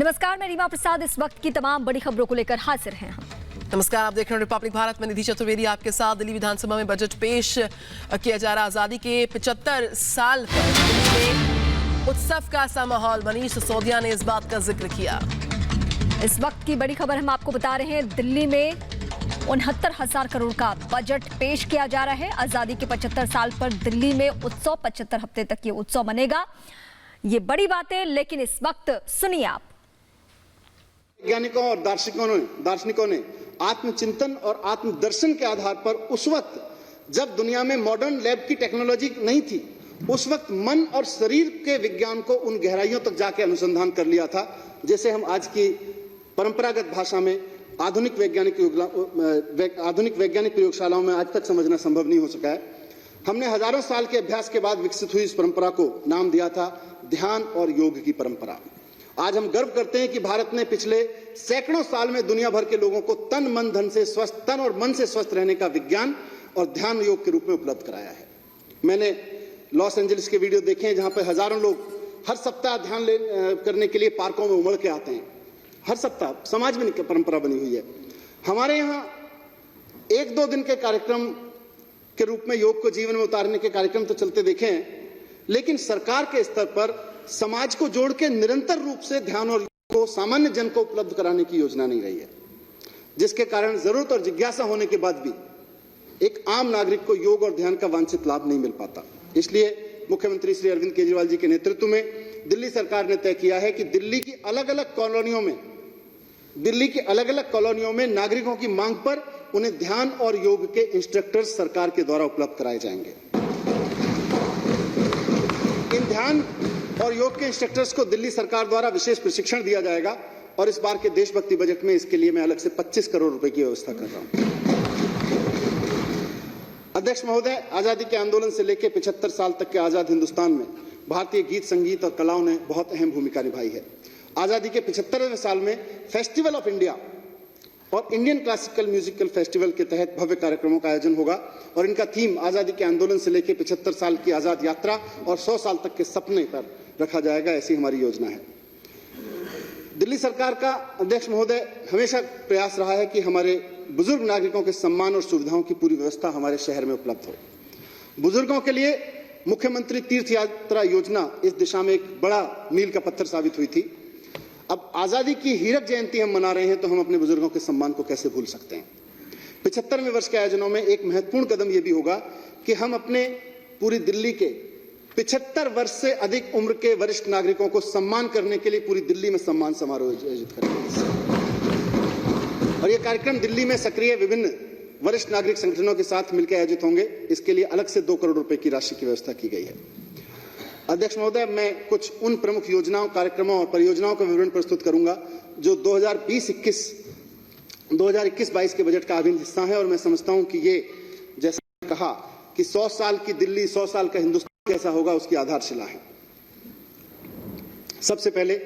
नमस्कार, मैं रीमा प्रसाद। इस वक्त की तमाम बड़ी खबरों को लेकर हाजिर हैं हम। नमस्कार, आप देख रहे हैं रिपब्लिक भारत में निधि चतुर्वेदी आपके साथ। दिल्ली विधानसभा में बजट पेश किया जा रहा। आजादी के 75 साल पर दिल्ली में उत्सव का सा माहौल। मनीष सिसोदिया ने इस बात का जिक्र किया। इस वक्त की बड़ी खबर हम आपको बता रहे हैं। दिल्ली में 69,000 करोड़ का बजट पेश किया जा रहा है। आजादी के 75 साल पर दिल्ली में उत्सव, 75 हफ्ते तक ये उत्सव मनेगा। ये बड़ी बात है, लेकिन इस वक्त सुनिए आप। वैज्ञानिकों और दार्शनिकों ने आत्मचिंतन और आत्मदर्शन के आधार पर उस वक्त जब दुनिया में मॉडर्न लैब की टेक्नोलॉजी नहीं थी, उस वक्त मन और शरीर के विज्ञान को उन गहराइयों तक जाके अनुसंधान कर लिया था, जैसे हम आज की परंपरागत भाषा में आधुनिक वैज्ञानिक प्रयोगशालाओं में आज तक समझना संभव नहीं हो सका है। हमने हजारों साल के अभ्यास के बाद विकसित हुई इस परंपरा को नाम दिया था ध्यान और योग की परंपरा। आज हम गर्व करते हैं कि भारत ने पिछले सैकड़ों साल में दुनिया भर के लोगों को तन और मन से स्वस्थ रहने का विज्ञान और ध्यान योग के रूप में उपलब्ध कराया है। मैंने लॉस एंजलिस के वीडियो देखे हैं, जहां पर हजारों लोग हर सप्ताह ध्यान करने के लिए पार्कों में उमड़ के आते हैं। हर सप्ताह समाज में परंपरा बनी हुई है। हमारे यहाँ 1-2 दिन के कार्यक्रम के रूप में योग को जीवन में उतारने के कार्यक्रम तो चलते देखे हैं, लेकिन सरकार के स्तर पर समाज को जोड़ के निरंतर रूप से ध्यान और योग को सामान्य जन को उपलब्ध कराने की योजना नहीं रही है, जिसके कारण जरूरत और जिज्ञासा होने के बाद भी एक आम नागरिक को योग और ध्यान का वांछित लाभ नहीं मिल पाता। इसलिए मुख्यमंत्री श्री अरविंद केजरीवाल जी के नेतृत्व में दिल्ली सरकार ने तय किया है कि दिल्ली की अलग अलग कॉलोनियों में नागरिकों की मांग पर उन्हें ध्यान और योग के इंस्ट्रक्टर्स सरकार के द्वारा उपलब्ध कराए जाएंगे। इन ध्यान और योग के इंस्ट्रक्टर्स को दिल्ली सरकार द्वारा विशेष प्रशिक्षण दिया जाएगा और इस बार के देशभक्ति बजट में इसके लिए मैं अलग से 25 करोड़ रुपए की व्यवस्था कर रहा हूं। अध्यक्ष महोदय, आजादी के आंदोलन से लेकर 75 साल तक के आजाद हिंदुस्तान में भारतीय गीत, संगीत और कलाओं ने बहुत अहम भूमिका निभाई है। आजादी के 75वें साल में फेस्टिवल ऑफ इंडिया और इंडियन क्लासिकल म्यूजिकल फेस्टिवल के तहत भव्य कार्यक्रमों का आयोजन होगा और इनका थीम आजादी के आंदोलन से लेकर 75 साल की आजाद यात्रा और 100 साल तक के सपने पर रखा जाएगा। ऐसी हमारी योजना है। दिल्ली सरकार का, अध्यक्ष महोदय, हमेशा प्रयास रहा है कि हमारे बुजुर्ग नागरिकों के सम्मान और सुविधाओं की पूरी व्यवस्था हमारे शहर में उपलब्ध हो। बुजुर्गों के लिए मुख्यमंत्री तीर्थ यात्रा योजना इस दिशा में एक बड़ा मील का पत्थर साबित हुई थी। अब आजादी की हीरक जयंती हम मना रहे हैं, तो हम अपने बुजुर्गों के सम्मान को कैसे भूल सकते हैं। 75वें वर्ष के आयोजनों में एक महत्वपूर्ण कदम यह भी होगा कि हम अपने पूरी दिल्ली के 75 वर्ष से अधिक उम्र के वरिष्ठ नागरिकों को सम्मान करने के लिए पूरी दिल्ली में सम्मान समारोह आयोजित करेंगे। और यह कार्यक्रम दिल्ली में सक्रिय विभिन्न वरिष्ठ नागरिक संगठनों के साथ मिलकर आयोजित होंगे। इसके लिए अलग से 2 करोड़ रुपए की राशि की व्यवस्था की गई है। अध्यक्ष महोदय, मैं कुछ उन प्रमुख योजनाओं, कार्यक्रमों और परियोजनाओं का विवरण प्रस्तुत करूंगा जो 2021-22 के बजट का अभिन्न हिस्सा है और मैं समझता हूं कि ये, जैसा कहा कि 100 साल की दिल्ली, 100 साल का हिंदुस्तान कैसा होगा, उसकी आधारशिला है। सबसे पहले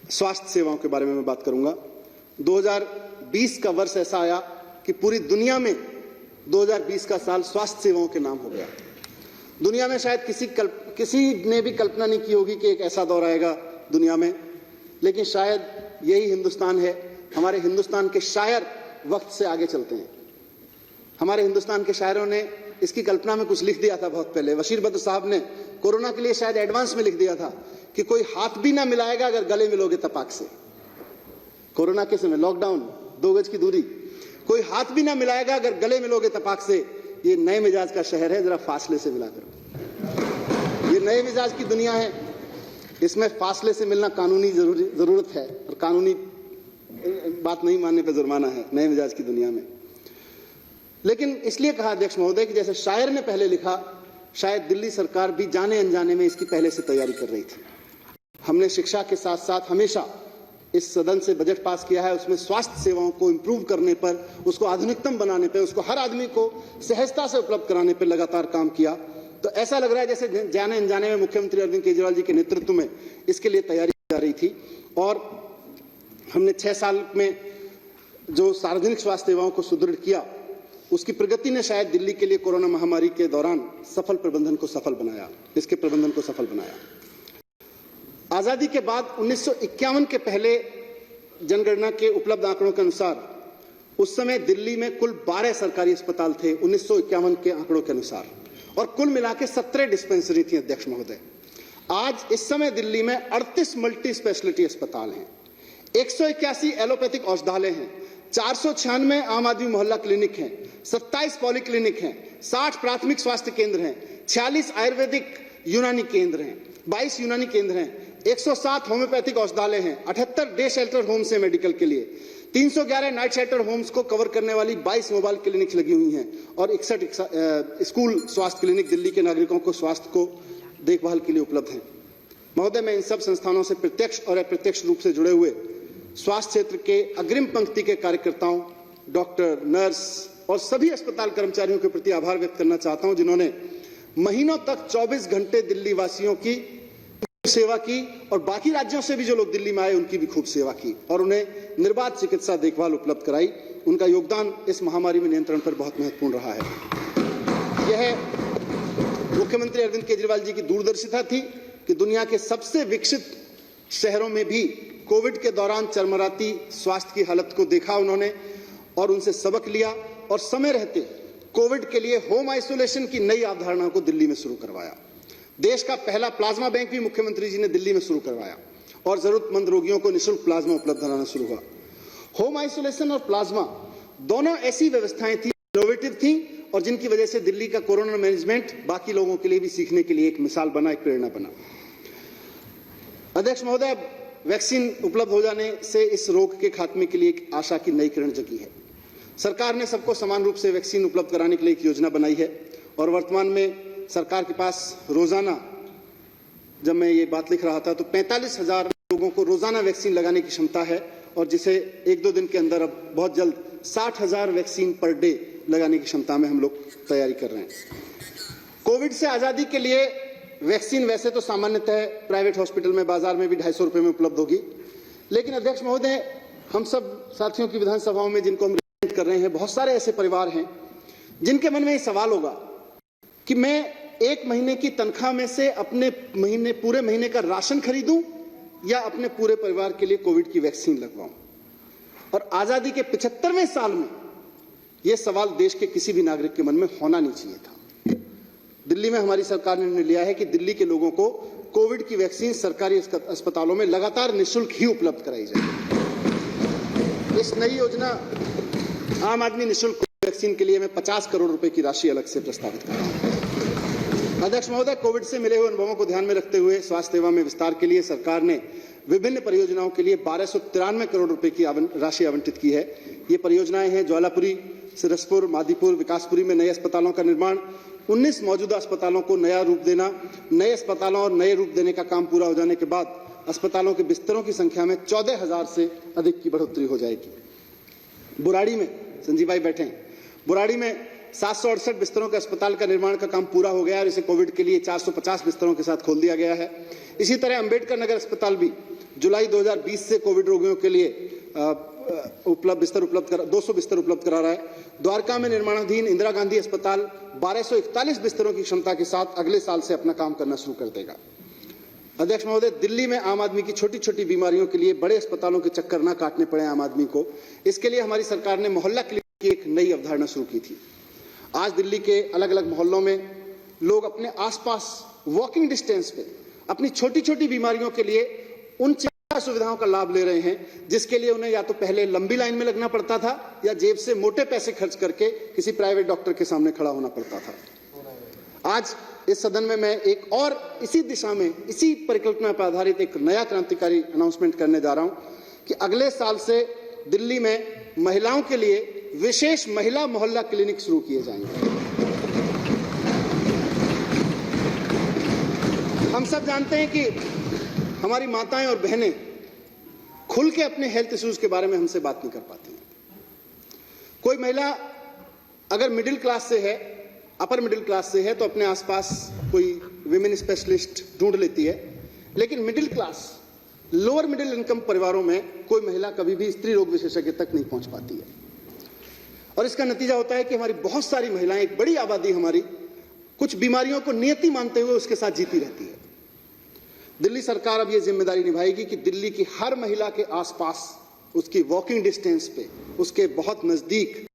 स्वास्थ्य सेवाओं के बारे में मैं बात करूंगा। 2020 का वर्ष ऐसा आया कि पूरी दुनिया में 2020 का साल स्वास्थ्य सेवाओं के नाम हो गया। दुनिया में शायद किसी ने भी कल्पना नहीं की होगी कि एक ऐसा दौर आएगा दुनिया में, लेकिन शायद यही हिंदुस्तान है। हमारे हिंदुस्तान के शायर वक्त से आगे चलते हैं। हमारे हिंदुस्तान के शायरों ने इसकी कल्पना में कुछ लिख दिया था बहुत पहले। बशीर बद्र साहब ने कोरोना के लिए शायद एडवांस में लिख दिया था कि कोई हाथ भी ना मिलाएगा अगर गले मिलोगे तपाक से। कोरोना के समय, लॉकडाउन, 2 गज की दूरी, कोई हाथ भी ना मिलाएगा अगर गले मिलोगे तपाक से। ये नए मिजाज का शहर है, जरा फासले से मिला करो। ये नए मिजाज की दुनिया है, इसमें फासले से मिलना कानूनी जरूरत है और कानूनी बात नहीं मानने पर जुर्माना है नए मिजाज की दुनिया में। लेकिन इसलिए कहा अध्यक्ष महोदय कि जैसे शायर ने पहले लिखा, शायद दिल्ली सरकार भी जाने अनजाने में इसकी पहले से तैयारी कर रही थी। हमने शिक्षा के साथ साथ हमेशा इस सदन से बजट पास किया है, उसमें स्वास्थ्य सेवाओं को इंप्रूव करने पर, उसको आधुनिकतम बनाने पर, उसको हर आदमी को सहजता से उपलब्ध कराने पर लगातार काम किया। तो ऐसा लग रहा है जैसे जाने अनजाने में मुख्यमंत्री अरविंद केजरीवाल जी के नेतृत्व में इसके लिए तैयारी की जा रही थी। और हमने 6 साल में जो सार्वजनिक स्वास्थ्य सेवाओं को सुदृढ़ किया, उसकी प्रगति ने शायद दिल्ली के लिए कोरोना महामारी के दौरान इसके प्रबंधन को सफल बनाया। आजादी के बाद 1951 के पहले जनगणना के उपलब्ध आंकड़ों के अनुसार उस समय दिल्ली में कुल 12 सरकारी अस्पताल थे 1951 के आंकड़ों के अनुसार, और कुल मिला के 17 डिस्पेंसरी थी अध्यक्ष महोदय। आज इस समय दिल्ली में 38 मल्टी स्पेशलिटी अस्पताल हैं, 181 एलोपैथिक औषधालय हैं, 496 आम आदमी मोहल्ला क्लिनिक हैं, 27 पॉली क्लिनिक हैं, 60 प्राथमिक स्वास्थ्य केंद्र हैं, 46 आयुर्वेदिक यूनानी केंद्र हैं, 22 यूनानी केंद्र हैं, 107 होम्योपैथिक औषधालय हैं, 78 डे शेल्टर होम्स हैं मेडिकल के लिए, 311 नाइट शेल्टर होम्स को कवर करने वाली 22 मोबाइल क्लिनिक्स लगी हुई हैं, और 61 स्कूल स्वास्थ्य क्लिनिक दिल्ली के नागरिकों को स्वास्थ्य को देखभाल के लिए उपलब्ध हैं। महोदय, मैं इन सब संस्थानों से प्रत्यक्ष और अप्रत्यक्ष रूप से जुड़े हुए स्वास्थ्य क्षेत्र के अग्रिम पंक्ति के कार्यकर्ताओं, डॉक्टर, नर्स और सभी अस्पताल कर्मचारियों के प्रति आभार व्यक्त करना चाहता हूं, जिन्होंने महीनों तक 24 घंटे दिल्ली वासियों की सेवा की, और बाकी राज्यों से भी जो लोग दिल्ली में आए उनकी भी खूब सेवा की और उन्हें निर्बाध चिकित्सा देखभाल उपलब्ध कराई। उनका योगदान इस महामारी में नियंत्रण पर बहुत महत्वपूर्ण रहा है। यह मुख्यमंत्री अरविंद केजरीवाल जी की दूरदर्शिता थी कि दुनिया के सबसे विकसित शहरों में भी कोविड के दौरान चरमराती स्वास्थ्य की हालत को देखा उन्होंने और उनसे सबक लिया, और समय रहते कोविड के लिए होम आइसोलेशन की नई अवधारणा को दिल्ली में शुरू करवाया। देश का पहला प्लाज्मा बैंक भी मुख्यमंत्री जी ने दिल्ली में शुरू करवाया और जरूरतमंद रोगियों को निःशुल्क प्लाज्मा उपलब्ध कराना शुरू हुआ। होम आइसोलेशन और प्लाज्मा दोनों ऐसी व्यवस्थाएं थी, इनोवेटिव थी, और जिनकी वजह से दिल्ली का कोरोना मैनेजमेंट बाकी लोगों के लिए भी सीखने के लिए एक मिसाल बना, एक प्रेरणा बना। अध्यक्ष महोदय, वैक्सीन उपलब्ध हो जाने से इस रोग के खात्मे के लिए एक आशा की नई किरण जगी है। सरकार ने सबको समान रूप से वैक्सीन उपलब्ध कराने के लिए एक योजना बनाई है, और वर्तमान में सरकार के पास रोजाना, जब मैं ये बात लिख रहा था तो 45,000 लोगों को रोजाना वैक्सीन लगाने की क्षमता है, और जिसे 1-2 दिन के अंदर अब बहुत जल्द 60,000 वैक्सीन पर डे लगाने की क्षमता में हम लोग तैयारी कर रहे हैं। कोविड से आजादी के लिए वैक्सीन वैसे तो सामान्यतः प्राइवेट हॉस्पिटल में, बाजार में भी 250 रुपए में उपलब्ध होगी, लेकिन अध्यक्ष महोदय, हम सब साथियों की विधानसभाओं में जिनको हम रिप्रेजेंट कर रहे हैं, बहुत सारे ऐसे परिवार हैं जिनके मन में ये सवाल होगा कि मैं 1 महीने की तनख्वाह में से अपने पूरे महीने का राशन खरीदूं या अपने पूरे परिवार के लिए कोविड की वैक्सीन लगवाऊं। और आजादी के 75वें साल में यह सवाल देश के किसी भी नागरिक के मन में होना नहीं चाहिए था। दिल्ली में हमारी सरकार ने निर्णय लिया है कि दिल्ली के लोगों को कोविड की वैक्सीन सरकारी अस्पतालों में लगातार निःशुल्क ही उपलब्ध कराई जाएगी। इस नई योजना आम आदमी निःशुल्क वैक्सीन के लिए मैं 50 करोड़ रुपए की राशि अलग से प्रस्तावित कर रहा हूं। अध्यक्ष महोदय, कोविड से मिले हुए अनुभवों को ध्यान में रखते हुए स्वास्थ्य सेवा में विस्तार के लिए सरकार ने विभिन्न परियोजनाओं के लिए 1293 करोड़ रुपए की राशि आवंटित की है। ये परियोजनाएं हैं ज्वालापुरी, सिरसपुर, मादीपुर, विकासपुरी में नए अस्पतालों का निर्माण, 19 मौजूदा अस्पतालों को नया रूप देना, नए अस्पतालों और नए रूप देने का काम पूरा हो जाने के बाद अस्पतालों के बिस्तरों की संख्या में 14,000 से अधिक की बढ़ोतरी हो जाएगी। बुराड़ी में, संजीव भाई बैठे हैं, बुराड़ी में 768 बिस्तरों के अस्पताल का निर्माण का काम पूरा हो गया और इसे कोविड के लिए 450 बिस्तरों के साथ खोल दिया गया है। इसी तरह अंबेडकर नगर अस्पताल भी जुलाई 2020 से कोविड रोगियों के लिए 200 बिस्तर उपलब्ध करा रहा है। द्वारका में निर्माणाधीन इंदिरा गांधी अस्पताल 1241 बिस्तरों की क्षमता के साथ अगले साल से अपना काम करना शुरू कर देगा। अध्यक्ष महोदय, दिल्ली में आम आदमी की छोटी छोटी बीमारियों के लिए बड़े अस्पतालों के चक्कर न काटने पड़े आम आदमी को, इसके लिए हमारी सरकार ने मोहल्ला क्लिनिक की एक नई अवधारणा शुरू की थी। आज दिल्ली के अलग अलग मोहल्लों में लोग अपने आसपास वॉकिंग डिस्टेंस पे अपनी छोटी छोटी बीमारियों के लिए उन चिकित्सा सुविधाओं का लाभ ले रहे हैं जिसके लिए उन्हें या तो पहले लंबी लाइन में लगना पड़ता था या जेब से मोटे पैसे खर्च करके किसी प्राइवेट डॉक्टर के सामने खड़ा होना पड़ता था। आज इस सदन में मैं एक और इसी दिशा में, इसी परिकल्पना पर आधारित एक नया क्रांतिकारी अनाउंसमेंट करने जा रहा हूं कि अगले साल से दिल्ली में महिलाओं के लिए विशेष महिला मोहल्ला क्लिनिक शुरू किए जाएंगे। हम सब जानते हैं कि हमारी माताएं और बहनें खुल के अपने हेल्थ इश्यूज के बारे में हमसे बात नहीं कर पाती हैं। कोई महिला अगर मिडिल क्लास से है, अपर मिडिल क्लास से है, तो अपने आसपास कोई विमेन स्पेशलिस्ट ढूंढ लेती है, लेकिन middle class, lower middle income परिवारों में कोई महिला कभी भी स्त्री रोग विशेषज्ञ तक नहीं पहुंच पाती है। और इसका नतीजा होता है कि हमारी बहुत सारी महिलाएं, एक बड़ी आबादी हमारी, कुछ बीमारियों को नियति मानते हुए उसके साथ जीती रहती है। दिल्ली सरकार अब ये जिम्मेदारी निभाएगी कि दिल्ली की हर महिला के आसपास, उसकी वॉकिंग डिस्टेंस पे, उसके बहुत नजदीक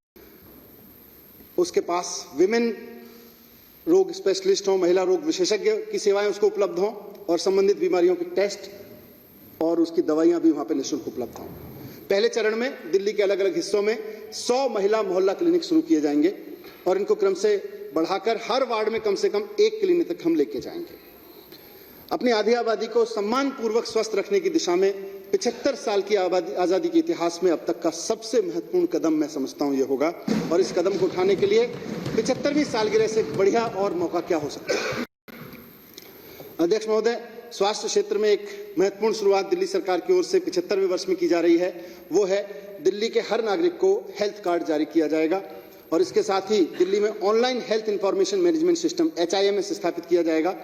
उसके पास विमेन रोग स्पेशलिस्ट हों, महिला रोग विशेषज्ञ की सेवाएं उसको उपलब्ध हों और संबंधित बीमारियों के टेस्ट और उसकी दवाइयां भी वहां पे निःशुल्क उपलब्ध हों। पहले चरण में दिल्ली के अलग अलग हिस्सों में 100 महिला मोहल्ला क्लिनिक शुरू किए जाएंगे और इनको क्रम से बढ़ाकर हर वार्ड में कम से कम 1 क्लिनिक तक हम लेके जाएंगे। अपनी आधी आबादी को सम्मानपूर्वक स्वस्थ रखने की दिशा में 75 साल की आजादी के इतिहास में अब तक का सबसे महत्वपूर्ण कदम मैं समझता हूं ये होगा और इस कदम को उठाने के लिए 75वीं सालगिरह से बढ़िया और मौका क्या हो सकता है। अध्यक्ष महोदय, स्वास्थ्य क्षेत्र में एक महत्वपूर्ण शुरुआत दिल्ली सरकार की ओर से 75वें वर्ष में की जा रही है। वो है दिल्ली के हर नागरिक को हेल्थ कार्ड जारी किया जाएगा और इसके साथ ही दिल्ली में online health information management system HIMS स्थापित किया जाएगा।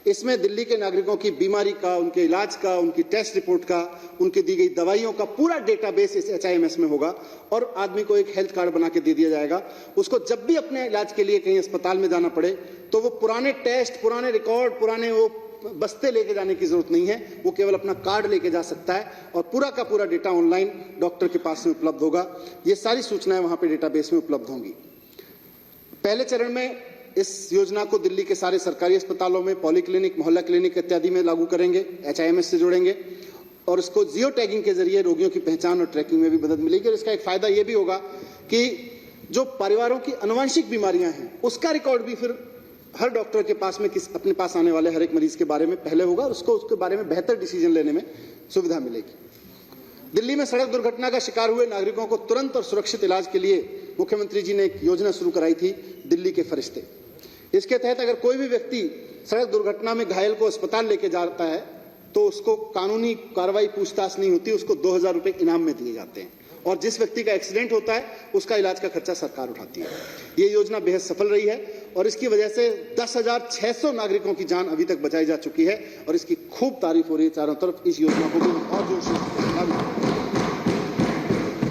इसमें दिल्ली के नागरिकों की बीमारी का, उनके इलाज का, उनकी टेस्ट रिपोर्ट का, उनकी दी गई दवाइयों का पूरा डेटाबेस इस HIMS में होगा और आदमी को एक हेल्थ कार्ड बना के दे दिया जाएगा। उसको जब भी अपने इलाज के लिए कहीं अस्पताल में जाना पड़े तो वो पुराने टेस्ट, पुराने रिकॉर्ड, पुराने वो बस्ते लेके जाने की जरूरत नहीं है। वो केवल अपना कार्ड लेके जा सकता है और पूरा का पूरा डेटा ऑनलाइन डॉक्टर के पास में उपलब्ध होगा। ये सारी सूचनाएं वहां पे डेटाबेस में उपलब्ध होंगी। पहले चरण में इस योजना को दिल्ली के सारे सरकारी अस्पतालों में, पॉलीक्लिनिक, मोहल्ला क्लिनिक इत्यादि में लागू करेंगे, HIMS से जोड़ेंगे और इसको जियो टैगिंग के जरिए रोगियों की पहचान और ट्रैकिंग में भी मदद मिलेगी। और इसका एक फायदा यह भी होगा कि जो परिवारों की आनुवंशिक बीमारियां हैं उसका रिकॉर्ड भी फिर हर डॉक्टर के पास में अपने पास आने वाले हर एक मरीज के बारे में पहले होगा और उसको उसके बारे में बेहतर डिसीजन लेने में सुविधा मिलेगी। दिल्ली में सड़क दुर्घटना का शिकार हुए नागरिकों को तुरंत और सुरक्षित इलाज के लिए मुख्यमंत्री जी ने एक योजना शुरू कराई थी, दिल्ली के फरिश्ते। इसके तहत अगर कोई भी व्यक्ति सड़क दुर्घटना में घायल को अस्पताल लेके जाता है तो उसको कानूनी कार्रवाई, पूछताछ नहीं होती, उसको 2000 रुपए इनाम में दिए जाते हैं और जिस व्यक्ति का एक्सीडेंट होता है उसका इलाज का खर्चा सरकार उठाती है। ये योजना बेहद सफल रही है और इसकी वजह से 10,600 नागरिकों की जान अभी तक बचाई जा चुकी है और इसकी खूब तारीफ हो रही है चारों तरफ। इस योजना को भी और जोर से